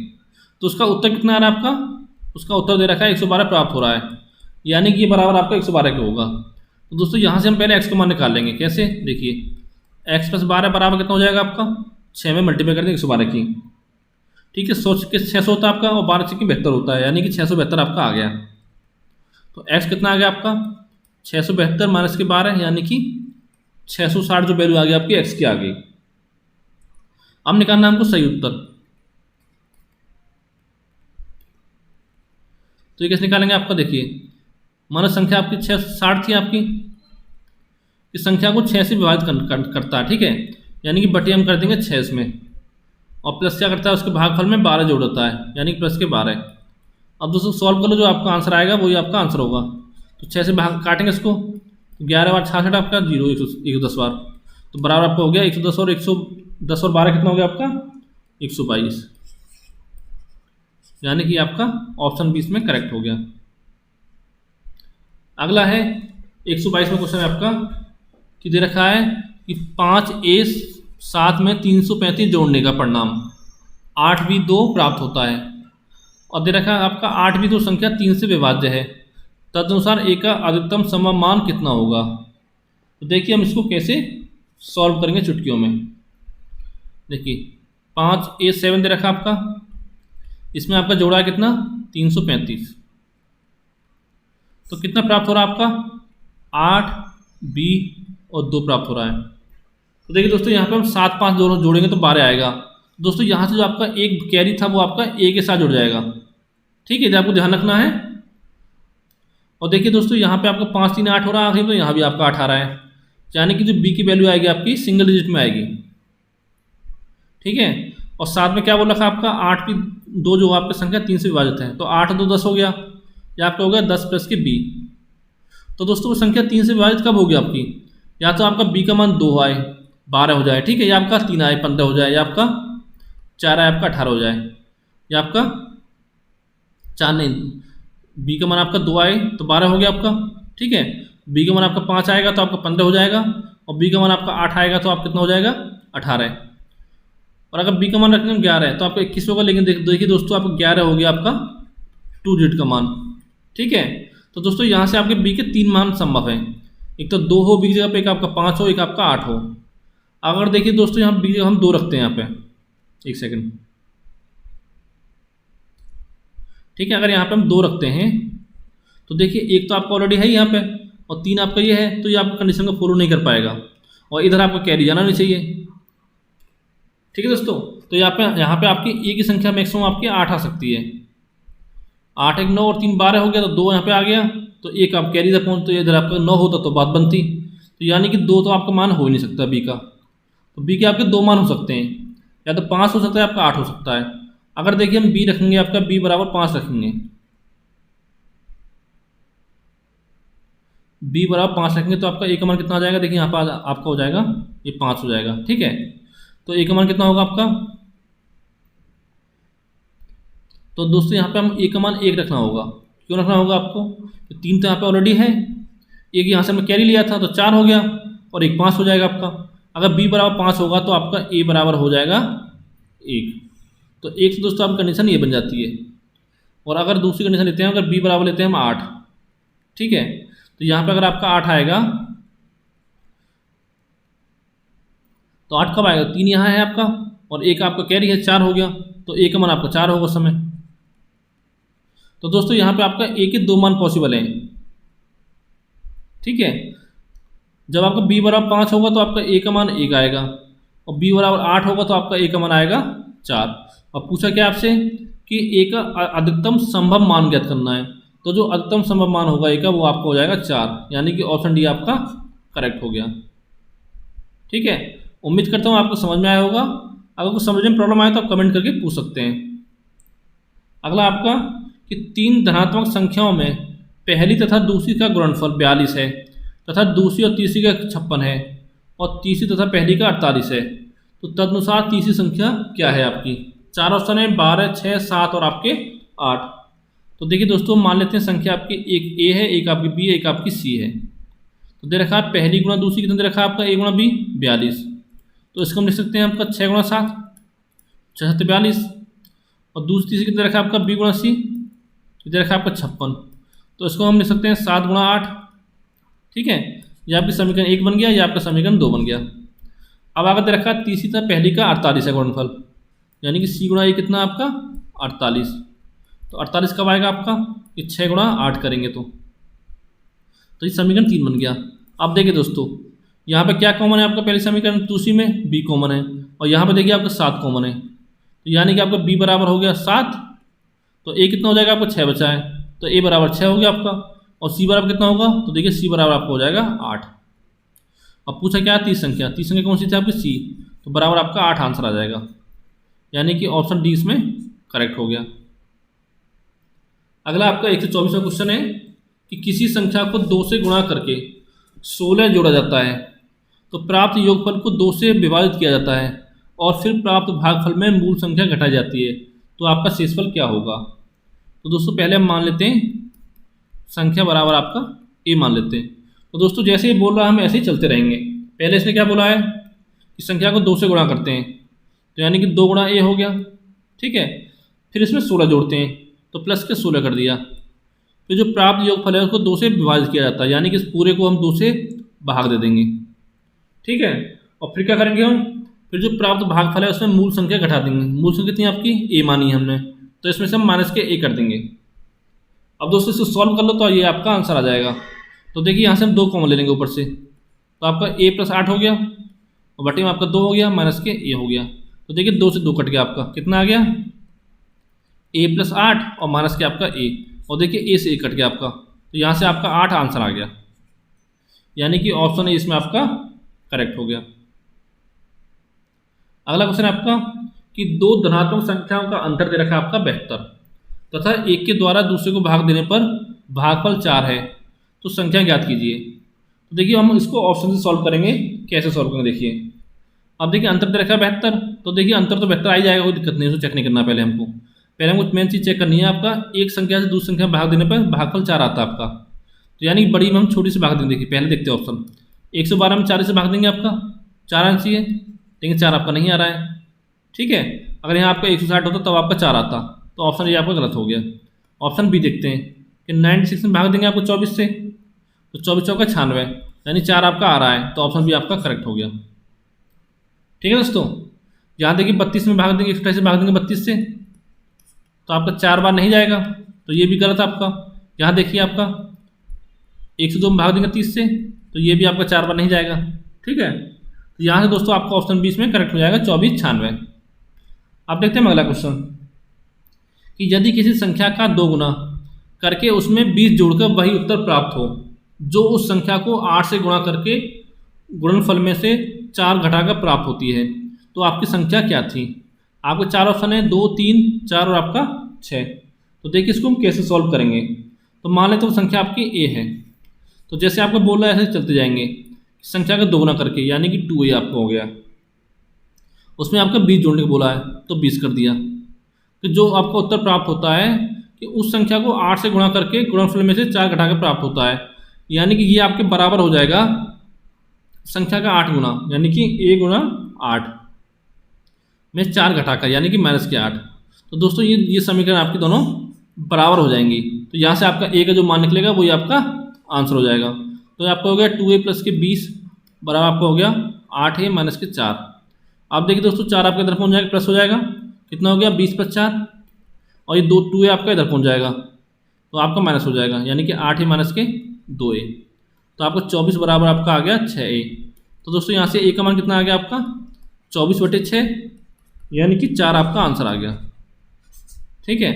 तो उसका उत्तर कितना आ रहा है आपका, उसका उत्तर दे रखा है 112 प्राप्त हो रहा है, यानी कि ये बराबर आपका 112 के होगा। तो दोस्तों यहाँ से हम पहले x का मान निकाल लेंगे। कैसे, देखिए x प्लस 12 बराबर कितना हो जाएगा आपका 6 में मल्टीप्लाई कर देंगे 112 की। ठीक है, 100 के 600 होता है आपका और 12 की 72 होता है, यानी कि 672 आपका आ गया। तो x कितना आ गया आपका 672 माइनस के 12 यानी कि 660 जो वैल्यू आ गई आपकी x की आ गई। अब निकालना हमको सही उत्तर, तो ये कैसे निकालेंगे आपका, देखिए मानव संख्या आपकी 660 थी आपकी, इस संख्या को 6 से विभाजित करता है। ठीक है, यानी कि बटे हम कर देंगे 6 इसमें, और प्लस क्या करता है उसके भागफल में 12 जोड़ होता है, यानी कि प्लस के 12। अब दोस्तों सॉल्व कर लो, जो आपका आंसर आएगा वही आपका आंसर होगा। तो 6 से भाग काटेंगे इसको, 11 बार 66 आपका 0, 110 बार, तो बराबर आपका हो गया 110 और 110 और 12 कितना हो गया आपका 122, यानी कि आपका ऑप्शन 20 में करेक्ट हो गया। अगला है 122 में क्वेश्चन है आपका कि दे रखा है कि 5a 7 में 335 जोड़ने का परिणाम 8b2 प्राप्त होता है, और दे रखा है आपका 8b2 संख्या 3 से विभाज्य है, तदनुसार a का अधिकतम संभव मान कितना होगा। तो देखिए हम इसको कैसे सॉल्व करेंगे चुटकियों में। देखिए 5a 7 दे रखा आपका, इसमें आपका जोड़ा है कितना 335, तो कितना प्राप्त हो रहा है आपका 8b और 2 प्राप्त हो रहा है। तो देखिए दोस्तों यहाँ पे हम 7 5 दोनों जोड़ेंगे तो 12 आएगा। दोस्तों यहाँ से जो आपका एक कैरी था वो आपका a के साथ जुड़ जाएगा। ठीक है, ये आपको ध्यान रखना है। और देखिए दोस्तों यहाँ पे आपका 5 3 8 हो रहा है आखिर, तो यहाँ भी आपका 8 आ रहा है, यानी कि जो b की वैल्यू आएगी आपकी सिंगल डिजिट में आएगी। ठीक है, और साथ में क्या बोल रखा आपका 8b2 जो आपकी संख्या 3 से विभाजित है, तो 8 2 10 हो गया, या आपका हो गया 10 प्लस के b। तो दोस्तों वो संख्या 3 से विभाजित कब होगी आपकी, या तो आपका b का मान 2 आए 12 हो जाए, ठीक है, या आपका 3 आए 15 हो जाए, या आपका 4 आए आपका 18 हो जाए, या आपका 4 नहीं, b का मान आपका 2 आए तो 12 हो गया आपका। ठीक है, b का मान आपका 5 आएगा तो आपका 15 हो जाएगा, और b का मान आपका 8 आएगा तो आप कितना हो जाएगा 18। और अगर b का मान रखने में 11 है तो आपका 21 होगा। लेकिन देखिए दोस्तों आपका 11 हो गया आपका 2 डिजिट का मान। ठीक है, तो दोस्तों यहाँ से आपके b के 3 मान संभव है, एक तो 2 हो b की जगह पे, एक आपका 5 हो, एक आपका 8 हो। अगर देखिए दोस्तों यहाँ b हम 2 रखते हैं यहाँ पे, एक सेकंड। ठीक है, अगर यहाँ पे हम 2 रखते हैं तो देखिए एक तो आपका ऑलरेडी है यहाँ पे और 3 आपका ये है, तो ये आपका कंडीशन को फॉलो नहीं कर पाएगा, और इधर आपका कैरी जाना नहीं चाहिए। ठीक है दोस्तों, तो यहाँ पे आपकी ए की संख्या मैक्सिमम आपकी 8 आ सकती है। 8 1 9 और 3 12 हो गया, तो 2 यहाँ पे आ गया, तो एक आप कैरी इधर पहुँच, तो इधर आपका 9 होता तो बात बनती, तो यानी कि 2 तो आपका मान हो ही नहीं सकता बी का। तो बी के आपके दो मान हो सकते हैं, या तो 5 हो सकता है, आपका 8 हो सकता है। अगर देखिए हम बी रखेंगे, आपका बी बराबर 5 रखेंगे, बी बराबर 5 रखेंगे तो आपका ए का मान कितना आ जाएगा, देखिए यहाँ पर आपका हो जाएगा ये 5 हो जाएगा। ठीक है, तो ए का मान कितना होगा आपका, तो दोस्तों यहाँ पे हम ए का मान 1 रखना होगा। क्यों रखना होगा आपको, तो 3 तो यहाँ पे ऑलरेडी है, एक यहाँ से हमने कैरी लिया था तो 4 हो गया, और एक 5 हो जाएगा आपका। अगर बी बराबर 5 होगा तो आपका ए बराबर हो जाएगा 1। तो 1 से दोस्तों आपकी कंडीशन ये बन जाती है। और अगर दूसरी कंडीशन लेते हैं, अगर बी बराबर लेते हैं हम 8, ठीक है, तो यहाँ पे अगर आपका 8 आएगा तो 8 कब आएगा, 3 यहाँ है आपका, और एक आपका कैरी है 4 हो गया, तो ए का मान आपका 4 होगा उस समय। तो दोस्तों यहाँ पे आपका ए के दो मान पॉसिबल हैं। ठीक है, जब आपका बी बराबर 5 होगा तो आपका ए का मान 1 आएगा, और बी बराबर 8 होगा तो आपका ए का मान आएगा 4। और पूछा क्या आपसे कि ए का अधिकतम संभव मान ज्ञात करना है, तो जो अधिकतम संभव मान होगा ए का वो आपका हो जाएगा 4, यानी कि ऑप्शन डी आपका करेक्ट हो गया। ठीक है, उम्मीद करता हूँ आपको समझ में आया होगा। अगर कुछ समझने में प्रॉब्लम आए तो आप कमेंट करके पूछ सकते हैं। अगला आपका कि 3 धनात्मक संख्याओं में पहली तथा दूसरी का गुणनफल 42 है, तथा दूसरी और तीसरी का 56 है, और तीसरी तथा पहली का 48 है, तो तदनुसार तीसरी संख्या क्या है आपकी। 4 ऑप्शन है, 12, 6, 7 और आपके 8। तो देखिए दोस्तों, मान लेते हैं संख्या आपकी एक ए है, एक आपकी बी है, एक आपकी सी है। तो दे रखा है पहली गुणा दूसरी कितना दे रखा है आपका, ए गुणा बी 42। तो इसको हम लिख सकते हैं आपका 6 गुणा 7, 6 7 42, और दूसरी तीसरी कितना रखा है आपका बी गुणा सी, दे रखा है आपका 56। तो इसको हम लिख सकते हैं 7 गुणा 8। ठीक है, ये आपकी समीकरण 1 बन गया, या आपका समीकरण 2 बन गया। अब आगे दे रखा है तीसरी था पहली का 48 है गुणनफल, यानी कि सी गुणा ए कितना आपका 48। तो 48 कब आएगा आपका, ये 6 गुणा 8 करेंगे तो ये समीकरण 3 बन गया। अब देखिए दोस्तों, यहाँ पे क्या कॉमन है आपका, पहले समीकरण दूसरी में बी कॉमन है, और यहाँ पे देखिए आपका 7 कॉमन है, तो यानी कि आपका बी बराबर हो गया 7, तो ए कितना हो जाएगा आपका 6 बचा है, तो ए बराबर 6 हो गया आपका। और सी बराबर कितना होगा, तो देखिए सी बराबर आपको हो जाएगा 8। अब पूछा क्या, तीसरी संख्या कौन सी थी आपकी सी, तो बराबर आपका 8 आंसर आ जाएगा, यानी कि ऑप्शन डी इसमें करेक्ट हो गया। अगला आपका 124वां क्वेश्चन है कि किसी संख्या को 2 से गुणा करके 16 जोड़ा जाता है, तो प्राप्त योगफल को 2 से विभाजित किया जाता है, और फिर प्राप्त भागफल में मूल संख्या घटाई जाती है, तो आपका शेषफल क्या होगा। तो दोस्तों पहले हम मान लेते हैं संख्या बराबर आपका ए मान लेते हैं। तो दोस्तों जैसे ये बोल रहा है हम ऐसे ही चलते रहेंगे। पहले इसने क्या बोला है कि संख्या को 2 से गुणा करते हैं, तो यानी कि 2 गुणा ए हो गया। ठीक है, फिर इसमें 16 जोड़ते हैं, तो प्लस के 16 कर दिया। फिर जो प्राप्त योगफल है उसको 2 से विभाजित किया जाता है, यानी कि इस पूरे को हम 2 से भाग दे देंगे। ठीक है, और फिर क्या करेंगे हम, फिर जो प्राप्त भागफल है उसमें मूल संख्या घटा देंगे। मूल संख्या कितनी आपकी ए मानी है हमने, तो इसमें से हम माइनस के ए कर देंगे। अब दोस्तों इसको सॉल्व कर लो तो ये आपका आंसर आ जाएगा। तो देखिए यहाँ से हम 2 कॉमन ले लेंगे ऊपर से, तो आपका ए प्लस 8 हो गया, और बटे में आपका 2 हो गया, माइनस के ए हो गया। तो देखिए 2 से 2 कट गया, आपका कितना आ गया ए प्लस 8 और माइनस के आपका ए, और देखिए ए से ए कट गया आपका, तो यहाँ से आपका 8 आंसर आ गया, यानी कि ऑप्शन ए इसमें आपका करेक्ट हो गया। अगला क्वेश्चन आपका कि 2 धनात्मक संख्याओं का अंतर दे रखा है आपका 72, तथा एक के द्वारा दूसरे को भाग देने पर भागफल 4 है, तो संख्या ज्ञात कीजिए। तो देखिए हम इसको ऑप्शन से सॉल्व करेंगे। कैसे सॉल्व करेंगे देखिए, अब देखिए अंतर दे रखा है 72, तो देखिए अंतर तो 72 आ ही जाएगा, कोई दिक्कत नहीं है, उसको चेक नहीं करना। पहले हमको मेन चीज़ चेक करनी है आपका, एक संख्या से दूसरी संख्या भाग देने पर भागफल 4 आता है आपका, तो यानी बड़ी में हम छोटी से भाग देंगे। देखिए पहले देखते हैं ऑप्शन, 112 में 4 से भाग देंगे, आपका 4 आना चाहिए, लेकिन 4 आपका नहीं आ रहा है। ठीक है, अगर यहाँ आपका 160 होता तब आपका 4 आता, तो ऑप्शन ये आपका गलत हो गया। ऑप्शन बी देखते हैं कि 96 में भाग देंगे आपको 24 से, तो 24 चौका 96, यानी 4 आपका आ रहा है, तो ऑप्शन बी आपका करेक्ट हो गया। ठीक है दोस्तों, यहाँ देखिए 32 में भाग देंगे, 128 से भाग देंगे 32 से, तो आपका 4 बार नहीं जाएगा, तो ये भी गलत आपका। यहाँ देखिए आपका 102 में भाग देंगे 30 से, तो ये भी आपका 4 बार नहीं जाएगा। ठीक है, तो यहाँ से दोस्तों आपका ऑप्शन 20 में करेक्ट हो जाएगा 24 96। अब देखते हैं अगला क्वेश्चन कि यदि किसी संख्या का 2 गुना करके उसमें 20 जोड़कर वही उत्तर प्राप्त हो, जो उस संख्या को 8 से गुणा करके गुणनफल में से 4 घटाकर प्राप्त होती है, तो आपकी संख्या क्या थी? आपके 4 ऑप्शन है, 2, 3, 4 और आपका 6। तो देखिए इसको हम कैसे सॉल्व करेंगे। तो मान लेते तो संख्या आपकी ए है, तो जैसे आपको बोल रहा है ऐसे चलते जाएंगे, संख्या का 2 गुना करके, यानी कि 2a आपका हो गया। उसमें आपका 20 जोड़ने को बोला है तो 20 कर दिया। तो जो आपका उत्तर प्राप्त होता है कि उस संख्या को 8 से गुणा करके गुणनफल में से 4 घटा के प्राप्त होता है, यानी कि ये आपके बराबर हो जाएगा संख्या का 8 गुना, यानी कि a गुणा 8 में 4 घटाकर, यानी कि माइनस के 8। तो दोस्तों ये समीकरण आपकी दोनों बराबर हो जाएंगी। तो यहाँ से आपका a का जो मान निकलेगा वही आपका आंसर हो जाएगा। तो आपका हो गया 2a प्लस के 20 बराबर आपका हो गया 8a माइनस के 4। आप देखिए दोस्तों 4 आपके इधर पहुँच जाएगा, प्लस हो जाएगा, कितना हो गया 20 प्लस 4, और ये 2a आपका इधर पहुँच जाएगा तो आपका माइनस हो जाएगा, यानी कि 8a माइनस के 2a। तो आपका 24 बराबर आपका आ गया 6a। तो दोस्तों यहाँ से a का मान कितना आ गया आपका 24/6, यानी कि 4 आपका आंसर आ गया। ठीक है,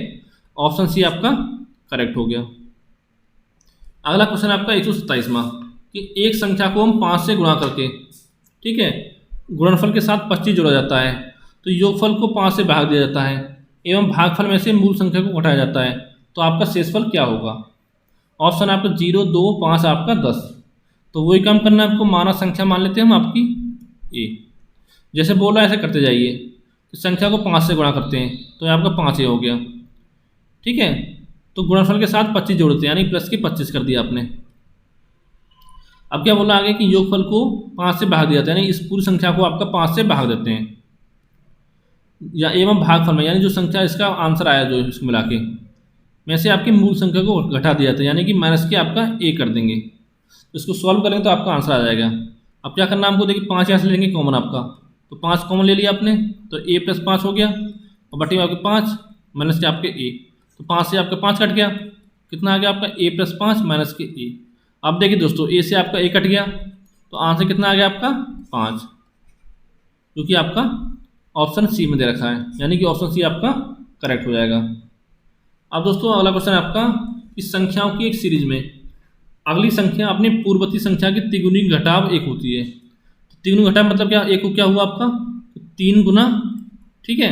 ऑप्शन सी आपका करेक्ट हो गया। अगला क्वेश्चन आपका 127वां कि एक संख्या को हम 5 से गुणा करके, ठीक है, गुणनफल के साथ 25 जोड़ा जाता है, तो योगफल को 5 से भाग दिया जाता है एवं भागफल में से मूल संख्या को घटाया जाता है, तो आपका शेषफल क्या होगा? ऑप्शन आपका 0, 2, 5 आपका 10। तो वही काम करना है आपको, माना संख्या मान लेते हैं हम आपकी ए, जैसे बोल रहा है ऐसे करते जाइए। तो संख्या को 5 से गुणा करते हैं तो ये आपका 5a हो गया। ठीक है, तो गुणनफल के साथ 25 जोड़ते हैं, यानी प्लस के 25 कर दिया आपने। अब क्या बोला आगे कि योगफल को 5 से भाग दिया जाता है, यानी इस पूरी संख्या को आपका 5 से भाग देते हैं, या एवं भागफल में, यानी जो संख्या इसका आंसर आया जो इसको मिला के में से आपकी मूल संख्या को घटा दिया जाता है, यानी कि माइनस के आपका a कर देंगे। तो इसको सॉल्व करेंगे तो आपका आंसर आ जाएगा। अब क्या करना हमको, देखिए 5 यहाँ से लेंगे कॉमन आपका, तो 5 कॉमन ले लिया आपने, तो a प्लस 5 हो गया, और बटे आपके 5 माइनस के आपके a, तो 5 से आपका 5 कट गया, कितना आ गया आपका a प्लस 5 माइनस के a। अब देखिए दोस्तों a से आपका a कट गया, तो आंसर कितना आ गया आपका 5, जो कि आपका ऑप्शन सी में दे रखा है, यानी कि ऑप्शन सी आपका करेक्ट हो जाएगा। अब दोस्तों अगला क्वेश्चन है आपका कि संख्याओं की एक सीरीज में अगली संख्या अपनी पूर्ववर्ती संख्या की तिगुनी घटाव 1 होती है। तो तिगुनी घटाव मतलब क्या, 1 को क्या हुआ आपका 3 गुना, ठीक है,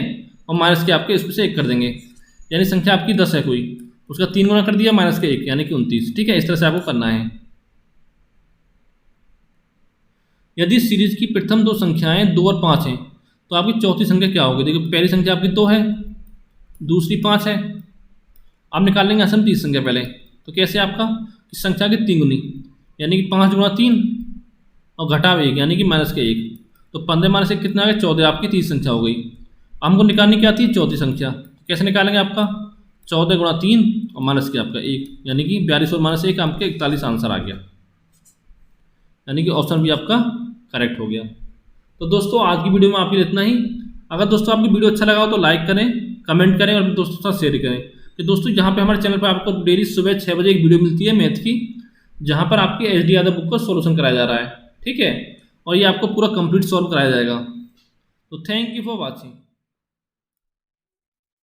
और माइनस के आपके इसमें से 1 कर देंगे, यानी संख्या आपकी 10 है कोई, उसका 3 गुना कर दिया माइनस के 1, यानी कि 29। ठीक है, इस तरह से आपको करना है। यदि सीरीज की प्रथम 2 संख्याएं 2 और 5 हैं, तो आपकी चौथी संख्या क्या होगी? देखिए पहली संख्या आपकी 2 है, दूसरी 5 है। आप निकाल लेंगे असम तीसरी संख्या पहले, तो कैसे आपका इस संख्या की 3 गुनी, यानी कि 5 गुणा 3 और घटाव 1, यानी कि माइनस के 1, तो 15 माइनस 1 कितना आ गया 14, आपकी तीसरी संख्या हो गई। हमको निकालनी क्या थी चौथी संख्या, कैसे निकालेंगे आपका 14 गुणा 3 और माइनस के आपका 1, यानी कि 42 और माइनस 1 आपके 41 आंसर आ गया, यानी कि ऑप्शन भी आपका करेक्ट हो गया। तो दोस्तों आज की वीडियो में आपके लिए इतना ही। अगर दोस्तों आपकी वीडियो अच्छा लगा हो तो लाइक करें, कमेंट करें और अपने दोस्तों के साथ शेयर करें। तो दोस्तों यहाँ पे हमारे चैनल पर आपको डेली सुबह 6 बजे एक वीडियो मिलती है मैथ की, जहाँ पर आपकी HD यादव बुक का सॉल्यूशन कराया जा रहा है। ठीक है, और ये आपको पूरा कंप्लीट सॉल्व कराया जाएगा। तो थैंक यू फॉर वॉचिंग।